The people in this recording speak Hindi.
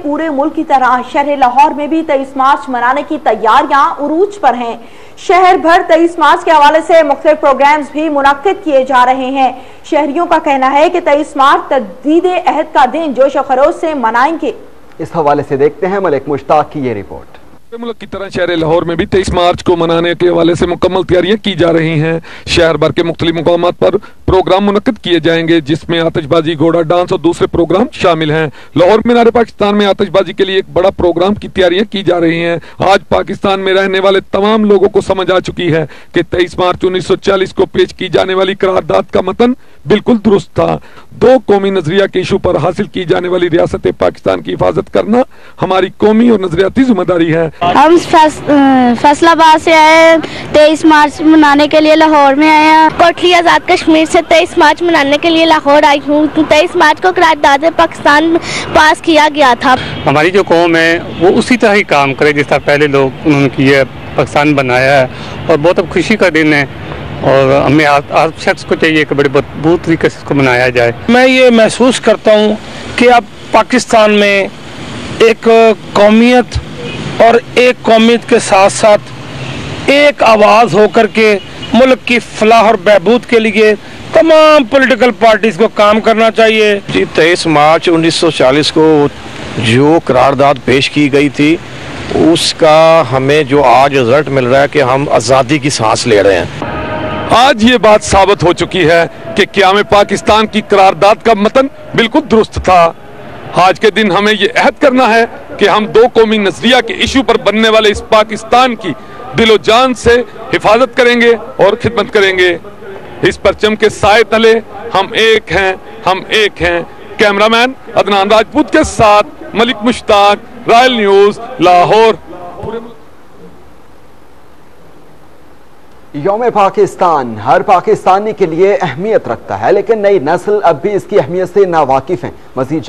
पूरे मुल्क की तरह शहर लाहौर में भी 23 मार्च मनाने की तैयारियां उरूज पर हैं। शहर भर 23 मार्च के हवाले से मुख्तलिफ प्रोग्राम्स भी मुनक्किद किए जा रहे हैं। शहरियों का कहना है कि 23 मार्च तजदीद अहद का दिन जोश और खरोश से मनाएंगे। इस हवाले से देखते हैं मलिक मुश्ताक की ये रिपोर्ट। मुल्क की तरह शहर लाहौर में भी 23 मार्च को मनाने के हवाले से मुकम्मल तैयारियां की जा रही हैं। शहर भर के मुख्तलिफ मुकामात पर प्रोग्राम मुनक्किद किए जाएंगे, जिसमें आतिशबाजी, घोड़ा डांस और दूसरे प्रोग्राम शामिल हैं। लाहौर मीनार पाकिस्तान में आतिशबाजी के लिए एक बड़ा प्रोग्राम की तैयारियां की जा रही हैं। आज पाकिस्तान में रहने वाले तमाम लोगों को समझ आ चुकी है कि 23 मार्च 1940 को पेश की जाने वाली करारदाद का मतन बिल्कुल दुरुस्त था। दो कौमी नजरिया के इशू पर हासिल की जाने वाली रियासत पाकिस्तान की हिफाजत करना हमारी कौमी और नजरियाती जिम्मेदारी है। हम फैसलाबाद से आए, 23 मार्च मनाने के लिए लाहौर में आए हैं। कोटली आज़ाद कश्मीर से 23 मार्च मनाने के लिए लाहौर आई हूँ। 23 मार्च को करारदाद पाकिस्तान पास किया गया था। हमारी जो कौम है वो उसी तरह ही काम करे जिस तरह पहले लोग उन्होंने किया, पाकिस्तान बनाया है और बहुत अब खुशी का दिन है और हमें हर शख्स को चाहिए कि बड़े बहुत तरीके से इसको मनाया जाए। मैं ये महसूस करता हूँ कि अब पाकिस्तान में एक कौमियत और एक कौमियत के साथ साथ एक आवाज़ होकर के मुल्क की फलाह और बहबूद के लिए तमाम पॉलिटिकल पार्टीज को काम करना चाहिए। जी 23 मार्च 1940 को जो करारदाद पेश की गई थी उसका हमें जो आज रिजल्ट मिल रहा है कि हम आज़ादी की सांस ले रहे हैं। आज ये बात साबित हो चुकी है कि क़याम पाकिस्तान की करारदाद का मतन बिल्कुल दुरुस्त था। आज के दिन हमें ये अहद करना है कि हम दो कौमी नजरिया के इशू पर बनने वाले इस पाकिस्तान की दिलो जान से हिफाजत करेंगे और खिदमत करेंगे। इस परचम के साए तले हम एक हैं, हम एक हैं। कैमरामैन अदनान राजपूत के साथ मलिक मुश्ताक, रॉयल न्यूज, लाहौर। यौम पाकिस्तान हर पाकिस्तानी के लिए अहमियत रखता है, लेकिन नई नस्ल अब भी इसकी अहमियत से नावाकिफ है। मज़ीद